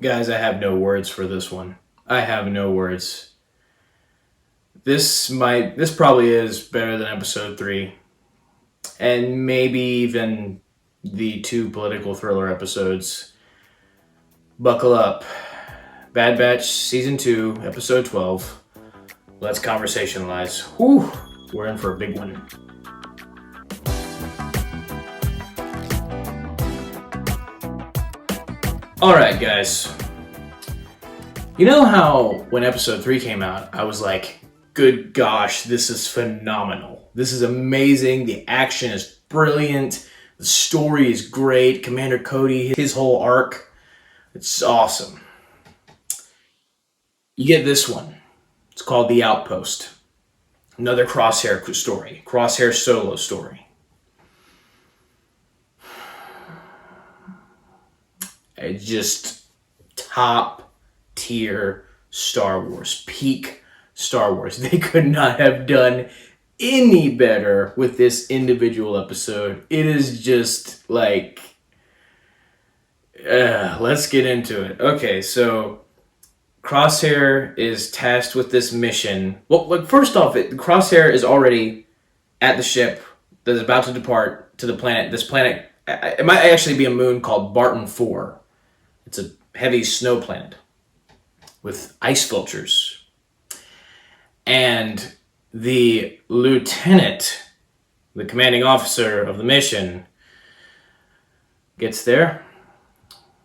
Guys, I have no words for this one. I have no words. This probably is better than episode 3. And maybe even the 2 political thriller episodes. Buckle up. Bad Batch Season 2, Episode 12. Let's conversationalize. Whew, we're in for a big one. Alright, guys. You know how when Episode 3 came out, I was like, good gosh, this is phenomenal. This is amazing. The action is brilliant. The story is great. Commander Cody, his whole arc, it's awesome. You get this one. It's called The Outpost. Another Crosshair story. Crosshair solo story. It's just top tier Star Wars. Peak Star Wars. They could not have done any better with this individual episode. It is just like... let's get into it. Okay, so Crosshair is tasked with this mission. Well, like first off, Crosshair is already at the ship that is about to depart to the planet. This planet, it might actually be a moon called Barton 4. It's a heavy snow planet with ice vultures. And the lieutenant, the commanding officer of the mission, gets there,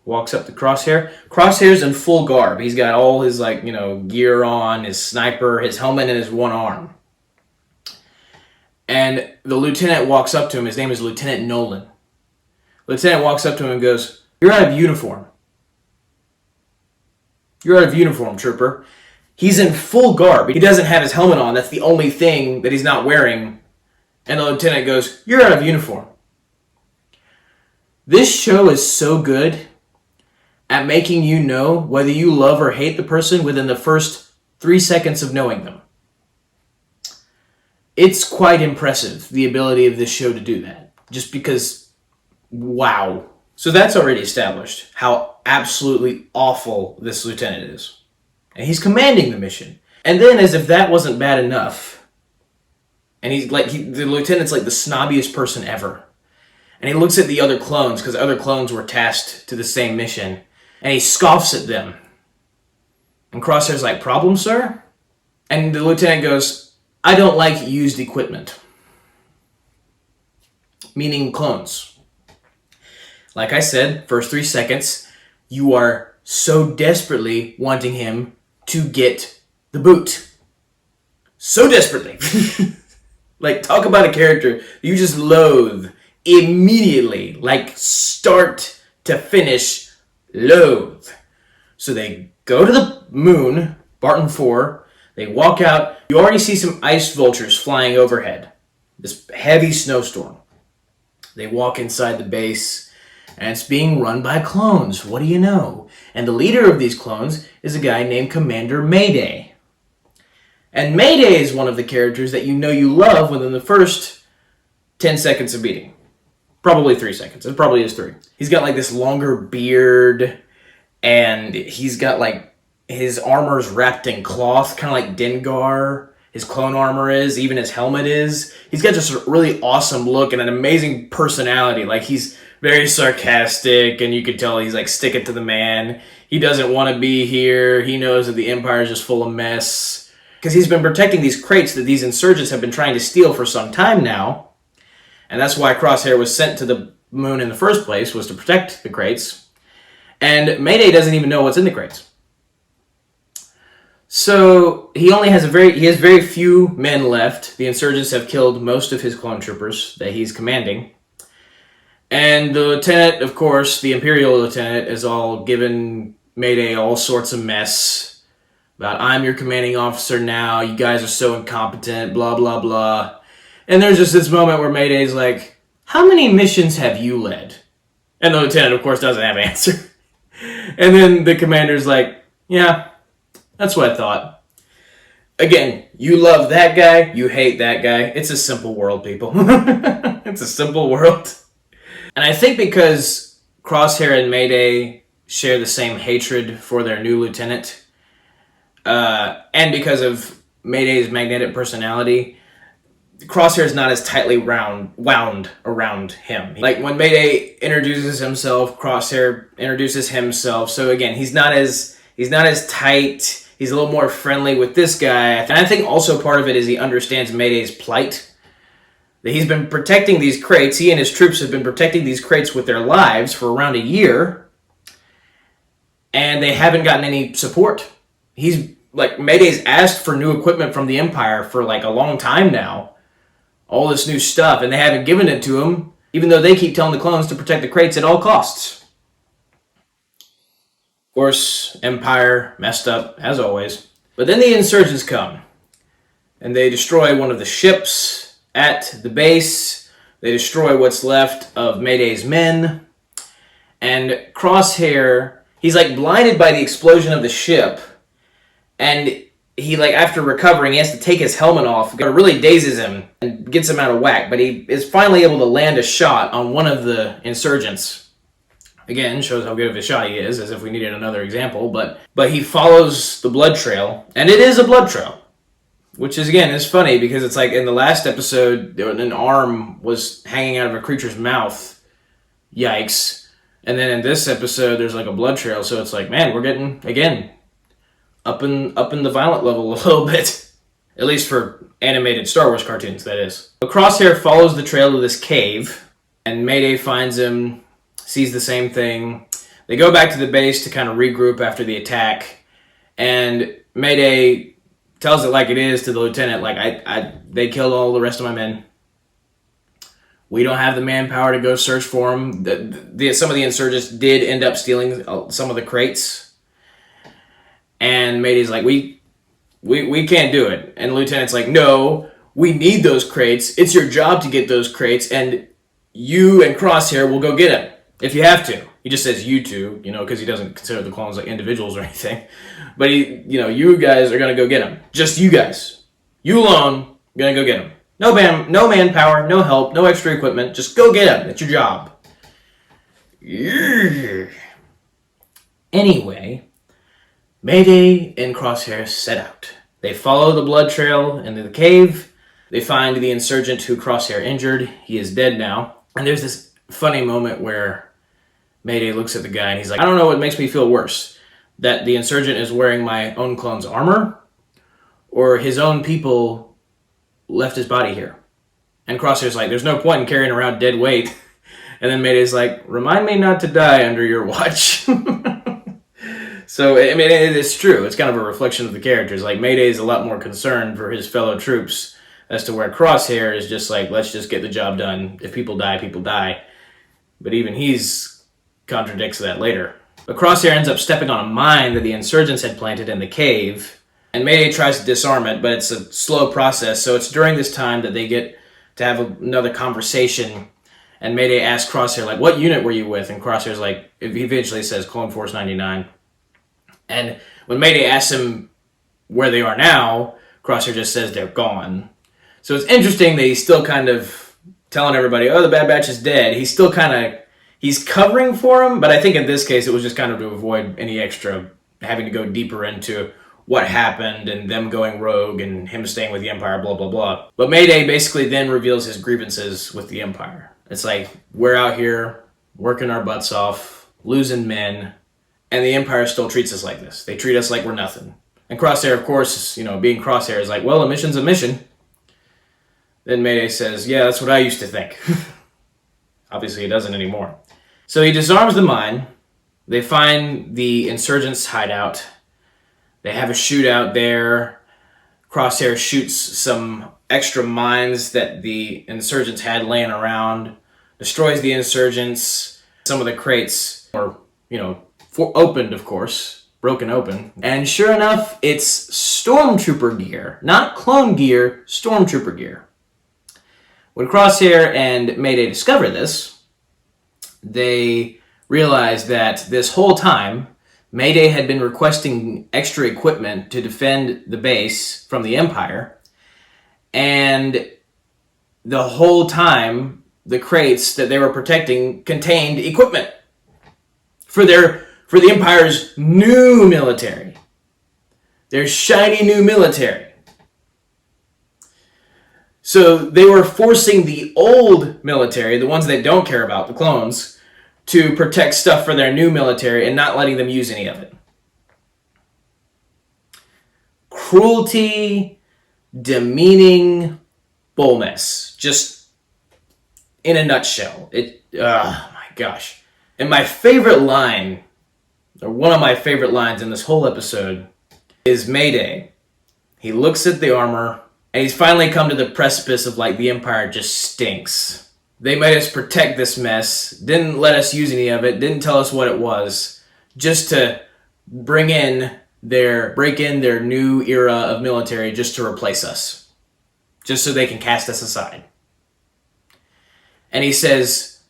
walks up to Crosshair. Crosshair's in full garb. He's got all his gear on, his sniper, his helmet, and his one arm. And the lieutenant walks up to him. His name is Lieutenant Nolan. Lieutenant walks up to him and goes, "You're out of uniform. You're out of uniform, trooper." He's in full garb. He doesn't have his helmet on. That's the only thing that he's not wearing. And the lieutenant goes, "You're out of uniform." This show is so good at making you know whether you love or hate the person within the first 3 seconds of knowing them. It's quite impressive, the ability of this show to do that. Just because, wow. So that's already established, how absolutely awful this lieutenant is. And he's commanding the mission. And then, as if that wasn't bad enough, and the lieutenant's like the snobbiest person ever. And he looks at the other clones, because other clones were tasked to the same mission, and he scoffs at them. And Crosshair's like, "Problem, sir?" And the lieutenant goes, "I don't like used equipment." Meaning clones. Like I said, first 3 seconds, you are so desperately wanting him to get the boot. So desperately. Like, talk about a character you just loathe immediately. Like, start to finish, loathe. So they go to the moon, Barton 4. They walk out. You already see some ice vultures flying overhead. This heavy snowstorm. They walk inside the base, and it's being run by clones. What do you know? And the leader of these clones is a guy named Commander Mayday. And Mayday is one of the characters that you know you love within the first 10 seconds of meeting. Probably 3 seconds. It probably is 3. He's got like this longer beard, and he's got like his armor's wrapped in cloth, kind of like Dengar. His clone armor is, even his helmet is. He's got just a really awesome look and an amazing personality. Like, he's very sarcastic, and you can tell he's like sticking to the man. He doesn't want to be here. He knows that the Empire is just full of mess. Because he's been protecting these crates that these insurgents have been trying to steal for some time now. And that's why Crosshair was sent to the moon in the first place, was to protect the crates. And Mayday doesn't even know what's in the crates. So he has very few men left. The insurgents have killed most of his clone troopers that he's commanding. And the lieutenant, of course, the Imperial lieutenant, is all giving Mayday all sorts of mess about, "I'm your commanding officer now, you guys are so incompetent, blah, blah, blah." And there's just this moment where Mayday's like, "How many missions have you led?" And the lieutenant, of course, doesn't have an answer. And then the commander's like, "Yeah, that's what I thought." Again, you love that guy, you hate that guy. It's a simple world, people. It's a simple world. And I think because Crosshair and Mayday share the same hatred for their new lieutenant. And because of Mayday's magnetic personality, Crosshair is not as tightly wound around him. Like when Mayday introduces himself, Crosshair introduces himself. So again, he's not as tight. He's a little more friendly with this guy. And I think also part of it is he understands Mayday's plight. That he's been protecting these crates. He and his troops have been protecting these crates with their lives for around a year. And they haven't gotten any support. Mayday's asked for new equipment from the Empire for like a long time now. All this new stuff, and they haven't given it to him, even though they keep telling the clones to protect the crates at all costs. Of course, Empire messed up, as always. But then the insurgents come, and they destroy one of the ships at the base. They destroy what's left of Mayday's men. And Crosshair, he's like blinded by the explosion of the ship, and he, like, after recovering, he has to take his helmet off. It really dazes him and gets him out of whack. But he is finally able to land a shot on one of the insurgents. Again, shows how good of a shot he is, as if we needed another example. But he follows the blood trail, and it is a blood trail. Which is, again, is funny, because it's like in the last episode, an arm was hanging out of a creature's mouth. Yikes. And then in this episode, there's like a blood trail. So it's like, man, we're getting, again, up in the violent level a little bit. At least for animated Star Wars cartoons, that is. But Crosshair follows the trail to this cave, and Mayday finds him, sees the same thing. They go back to the base to kind of regroup after the attack, and Mayday tells it like it is to the lieutenant, like, they killed all the rest of my men. We don't have the manpower to go search for them. Some of the insurgents did end up stealing some of the crates. And Mayday's like, we can't do it. And the lieutenant's like, no, we need those crates. It's your job to get those crates, and you and Crosshair will go get them if you have to. He just says you two, because he doesn't consider the clones like individuals or anything. But you guys are gonna go get them. Just you guys, you alone, gonna go get them. No manpower, no help, no extra equipment. Just go get them. It's your job. Yeah. Anyway, Mayday and Crosshair set out. They follow the blood trail into the cave. They find the insurgent who Crosshair injured. He is dead now. And there's this funny moment where Mayday looks at the guy and he's like, I don't know what makes me feel worse. That the insurgent is wearing my own clone's armor, or his own people left his body here. And Crosshair's like, there's no point in carrying around dead weight. And then Mayday's like, remind me not to die under your watch. So, I mean, it is true. It's kind of a reflection of the characters. Like, Mayday's a lot more concerned for his fellow troops as to where Crosshair is just like, let's just get the job done. If people die, people die. But even he's contradicts that later. But Crosshair ends up stepping on a mine that the insurgents had planted in the cave. And Mayday tries to disarm it, but it's a slow process. So it's during this time that they get to have another conversation. And Mayday asks Crosshair, like, what unit were you with? And Crosshair's like, he eventually says Clone Force 99. And when Mayday asks him where they are now, Crosshair just says they're gone. So it's interesting that he's still kind of telling everybody, oh, the Bad Batch is dead. He's still kind of, he's covering for him, but I think in this case it was just kind of to avoid any extra having to go deeper into what happened and them going rogue and him staying with the Empire, blah, blah, blah. But Mayday basically then reveals his grievances with the Empire. It's like, we're out here working our butts off, losing men, and the Empire still treats us like this. They treat us like we're nothing. And Crosshair, of course, being Crosshair, is like, well, a mission's a mission. Then Mayday says, yeah, that's what I used to think. Obviously, he doesn't anymore. So he disarms the mine. They find the insurgents' hideout. They have a shootout there. Crosshair shoots some extra mines that the insurgents had laying around. Destroys the insurgents. Some of the crates are, opened, of course. Broken open. And sure enough, it's Stormtrooper gear. Not clone gear, Stormtrooper gear. When Crosshair and Mayday discover this, they realize that this whole time, Mayday had been requesting extra equipment to defend the base from the Empire, and the whole time, the crates that they were protecting contained equipment for their for the Empire's new military. Their shiny new military. So they were forcing the old military, the ones that don't care about, the clones, to protect stuff for their new military and not letting them use any of it. Cruelty, demeaning, bull mess. Just in a nutshell. Oh my gosh. And my favorite line, or one of my favorite lines in this whole episode, is Mayday. He looks at the armor, and he's finally come to the precipice of like, the Empire just stinks. They made us protect this mess, didn't let us use any of it, didn't tell us what it was, just to break in their new era of military just to replace us. Just so they can cast us aside. And he says,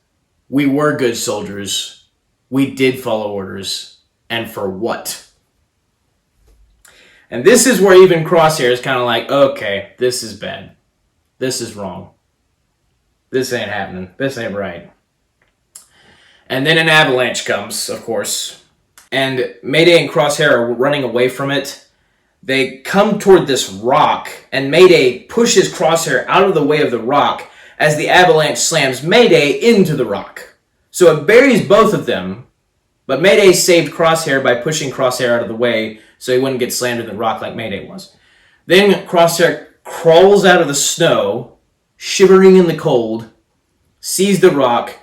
we were good soldiers. We did follow orders. And for what? And this is where even Crosshair is kind of like, okay, this is bad. This is wrong. This ain't happening. This ain't right. And then an avalanche comes, of course. And Mayday and Crosshair are running away from it. They come toward this rock, and Mayday pushes Crosshair out of the way of the rock as the avalanche slams Mayday into the rock. So it buries both of them, but Mayday saved Crosshair by pushing Crosshair out of the way so he wouldn't get slammed in the rock like Mayday was. Then Crosshair crawls out of the snow, shivering in the cold, sees the rock,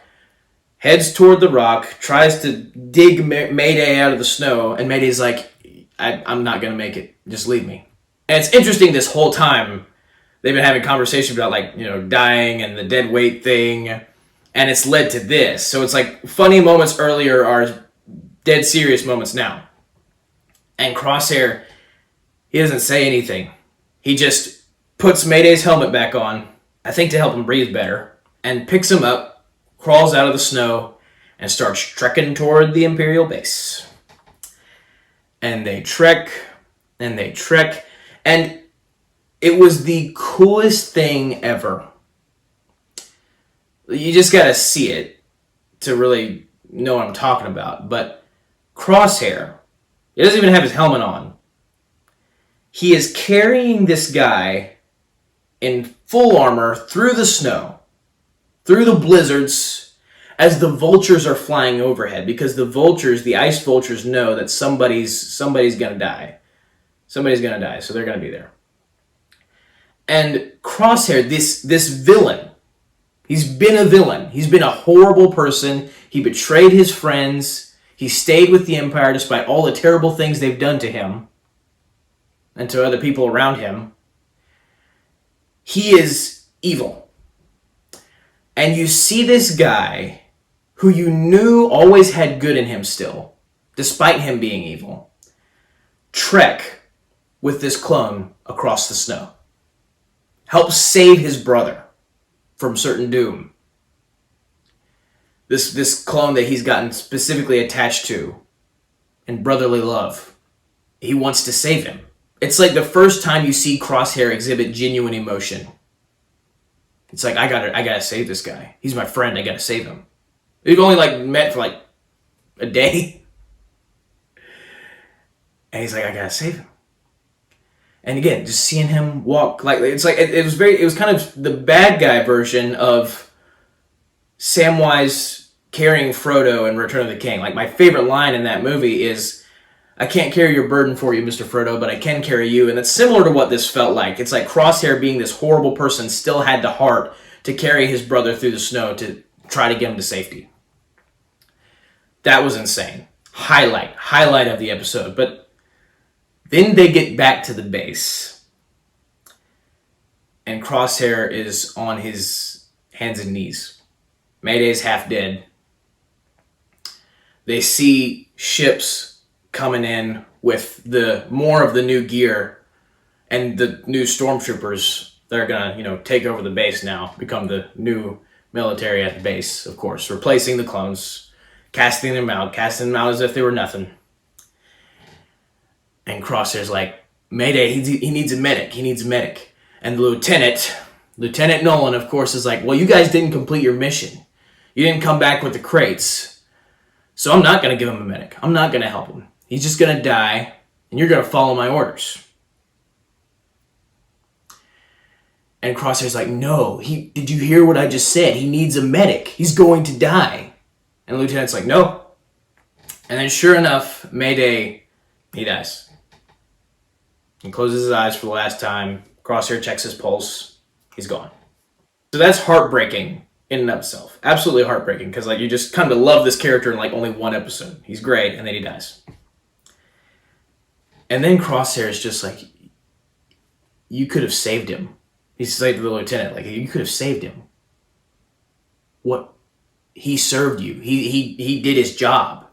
heads toward the rock, tries to dig Mayday out of the snow, and Mayday's like, I'm not going to make it. Just leave me. And it's interesting this whole time they've been having conversations about dying and the dead weight thing, and it's led to this. So it's like funny moments earlier are dead serious moments now. And Crosshair, he doesn't say anything. He just puts Mayday's helmet back on, I think to help him breathe better, and picks him up, crawls out of the snow, and starts trekking toward the Imperial base. And they trek, and they trek, and it was the coolest thing ever. You just gotta see it to really know what I'm talking about. But Crosshair, he doesn't even have his helmet on. He is carrying this guy in full armor through the snow, through the blizzards, as the vultures are flying overhead, because the ice vultures know that somebody's gonna die. Somebody's gonna die, so they're gonna be there. And Crosshair, this villain, he's been a villain. He's been a horrible person. He betrayed his friends. He stayed with the Empire despite all the terrible things they've done to him and to other people around him. He is evil. And you see this guy who you knew always had good in him still, despite him being evil, trek with this clone across the snow. Help save his brother from certain doom. This clone that he's gotten specifically attached to in brotherly love. He wants to save him. It's like the first time you see Crosshair exhibit genuine emotion. It's like, I gotta save this guy. He's my friend, I gotta save him. We've only met for a day. And he's like, I gotta save him. And again, just seeing him walk, it was kind of the bad guy version of Samwise carrying Frodo in Return of the King. My favorite line in that movie is, I can't carry your burden for you, Mr. Frodo, but I can carry you. And that's similar to what this felt like. It's like Crosshair, being this horrible person, still had the heart to carry his brother through the snow to try to get him to safety. That was insane. Highlight of the episode. But then they get back to the base. And Crosshair is on his hands and knees. Mayday's half dead. They see ships coming in with more of the new gear and the new stormtroopers that are gonna, take over the base now, become the new military at the base, of course, replacing the clones, casting them out as if they were nothing. And Crosshair's like, Mayday, he needs a medic. And Lieutenant Nolan, of course, is like, well, you guys didn't complete your mission. You didn't come back with the crates. So I'm not going to give him a medic. I'm not going to help him. He's just going to die, and you're going to follow my orders. And Crosshair's like, no, did you hear what I just said? He needs a medic. He's going to die. And the lieutenant's like, no. And then sure enough, Mayday, he dies. He closes his eyes for the last time. Crosshair checks his pulse. He's gone. So that's heartbreaking in and of itself. Absolutely heartbreaking, because like you just kind of love this character in like only one episode. He's great, and then he dies. And then Crosshair is just like, you could have saved him. He's like the lieutenant, like, you could have saved him. What? He served you. He did his job.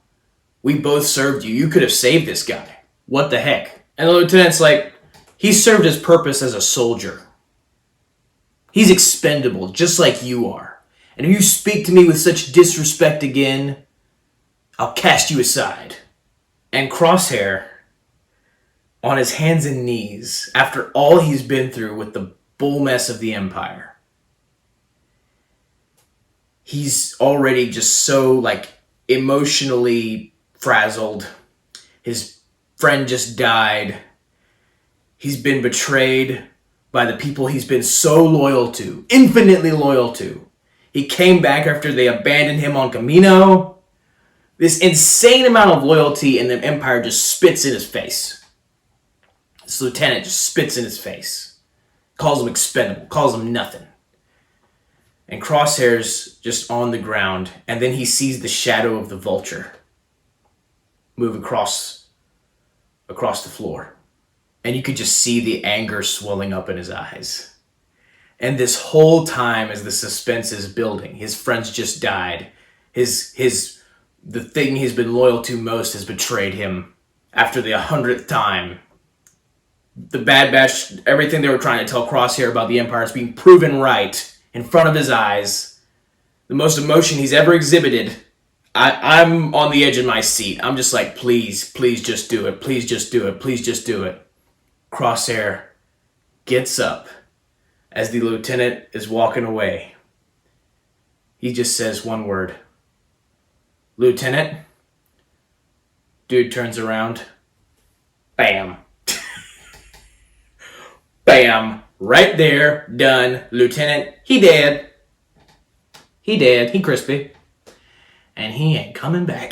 We both served you. You could have saved this guy. What the heck? And the lieutenant's like, he served his purpose as a soldier. He's expendable, just like you are. And if you speak to me with such disrespect again, I'll cast you aside. And Crosshair, on his hands and knees, after all he's been through with the bull mess of the Empire, he's already just so like emotionally frazzled. His friend just died. He's been betrayed by the people he's been so loyal to, infinitely loyal to. He came back after they abandoned him on Camino. This insane amount of loyalty, and the Empire just spits in his face. This lieutenant just spits in his face. Calls him expendable, calls him nothing. And Crosshair's just on the ground, and then he sees the shadow of the vulture move across the floor. And you could just see the anger swelling up in his eyes. And this whole time, as the suspense is building, his friends just died. The thing he's been loyal to most has betrayed him. After the 100th time, the Bad Batch, everything they were trying to tell Crosshair about the Empire is being proven right in front of his eyes. The most emotion he's ever exhibited. I'm on the edge of my seat. I'm just like, please just do it. Please just do it. Please just do it. Crosshair gets up as the lieutenant is walking away. He just says one word. Lieutenant. Dude turns around. Bam. Bam. Right there. Done. Lieutenant. He dead. He dead. He crispy. And he ain't coming back.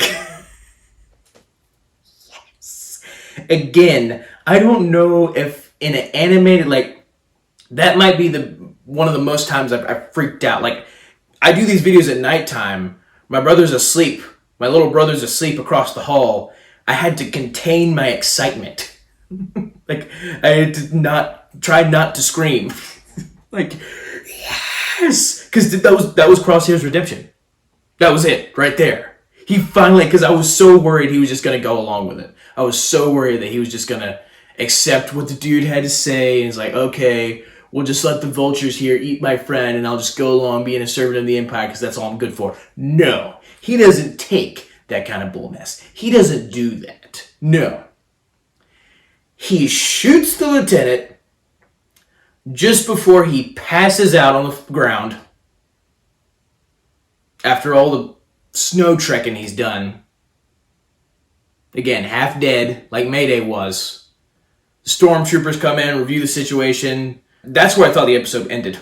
Yes. Again, I don't know if in an animated, like, that might be one of the most times I've freaked out. Like, I do these videos at nighttime. My brother's asleep. My little brother's asleep across the hall. I had to contain my excitement. Like, I had to try not to scream. Like, yes! Because that was Crosshair's redemption. That was it, right there. He finally, because I was so worried he was just going to go along with it. I was so worried that he was just going to accept what the dude had to say. And he's like, okay, we'll just let the vultures here eat my friend, and I'll just go along being a servant of the Empire because that's all I'm good for. No, he doesn't take that kind of bull mess. He doesn't do that. No. He shoots the lieutenant just before he passes out on the ground after all the snow trekking he's done. Again, half dead, like Mayday was. The stormtroopers come in, review the situation. That's where I thought the episode ended. It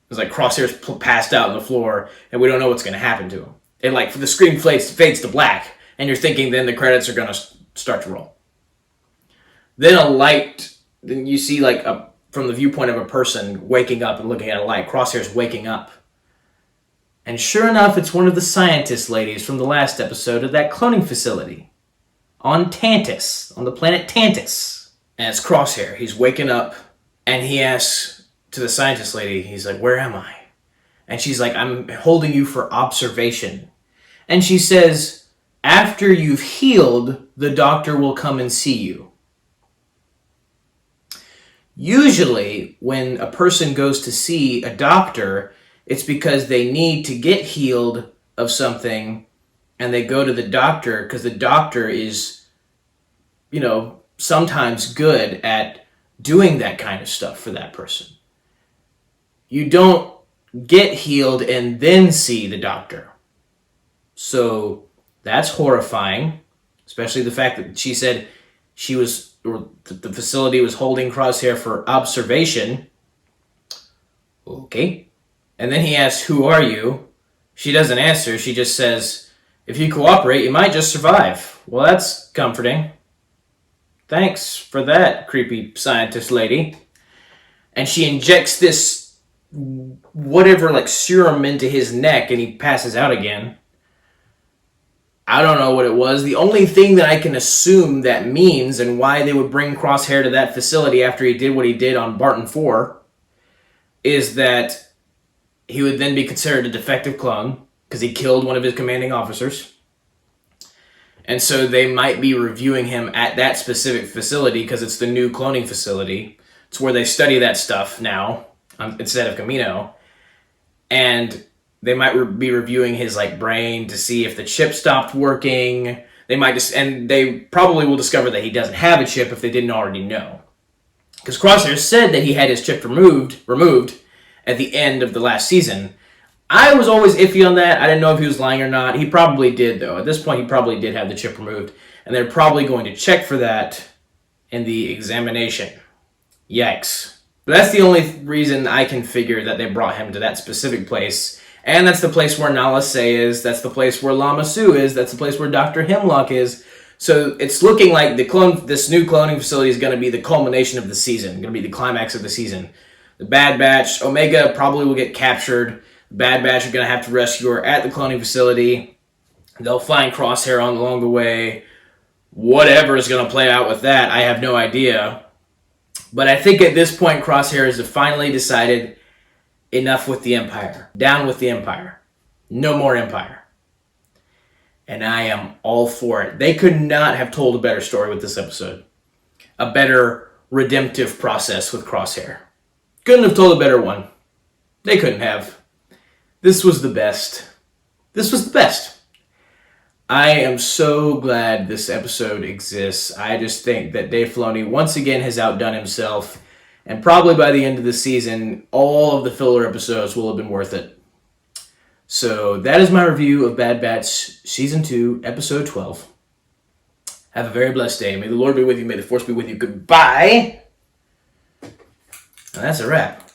was like Crosshair's passed out on the floor, and we don't know what's going to happen to him. And like the screen fades to black, and you're thinking then the credits are going to start to roll. Then you see like from the viewpoint of a person waking up and looking at a light. Crosshair's waking up. And sure enough, it's one of the scientist ladies from the last episode of that cloning facility. On Tantus, on the planet Tantus. And it's Crosshair. He's waking up, and he asks to the scientist lady, he's like, where am I? And she's like, I'm holding you for observation. And she says, after you've healed, the doctor will come and see you. Usually, when a person goes to see a doctor, it's because they need to get healed of something, and they go to the doctor because the doctor is, sometimes good at doing that kind of stuff for that person. You don't get healed and then see the doctor. So That's horrifying, especially the fact that she said the facility was holding Crosshair for observation. Okay. And then he asks, "Who are you?" She doesn't answer. She just says, "If you cooperate, you might just survive." Well, that's comforting. Thanks for that, creepy scientist lady. And she injects this whatever, like, serum into his neck, and he passes out again. I don't know what it was. The only thing that I can assume that means, and why they would bring Crosshair to that facility after he did what he did on Barton 4, is that he would then be considered a defective clone because he killed one of his commanding officers. And so they might be reviewing him at that specific facility because it's the new cloning facility. It's where they study that stuff now instead of Camino. And they might be reviewing his brain to see if the chip stopped working. And they probably will discover that he doesn't have a chip if they didn't already know. Because Crosshair said that he had his chip removed at the end of the last season. I was always iffy on that. I didn't know if he was lying or not. He probably did, though. At this point, he probably did have the chip removed. And they're probably going to check for that in the examination. Yikes. But that's the only reason I can figure that they brought him to that specific place. And that's the place where Nala Se is. That's the place where Lama Su is. That's the place where Dr. Hemlock is. So it's looking like this new cloning facility is going to be the culmination of the season. Going to be the climax of the season. The Bad Batch, Omega probably will get captured. The Bad Batch are going to have to rescue her at the cloning facility. They'll find Crosshair along the way. Whatever is going to play out with that, I have no idea. But I think at this point, Crosshair has finally decided enough with the Empire. Down with the Empire. No more Empire. And I am all for it. They could not have told a better story with this episode. A better redemptive process with Crosshair. Couldn't have told a better one. They couldn't have. This was the best. This was the best. I am so glad this episode exists. I just think that Dave Filoni once again has outdone himself. And probably by the end of the season, all of the filler episodes will have been worth it. So that is my review of Bad Batch Season 2, Episode 12. Have a very blessed day. May the Lord be with you. May the Force be with you. Goodbye. And that's a wrap.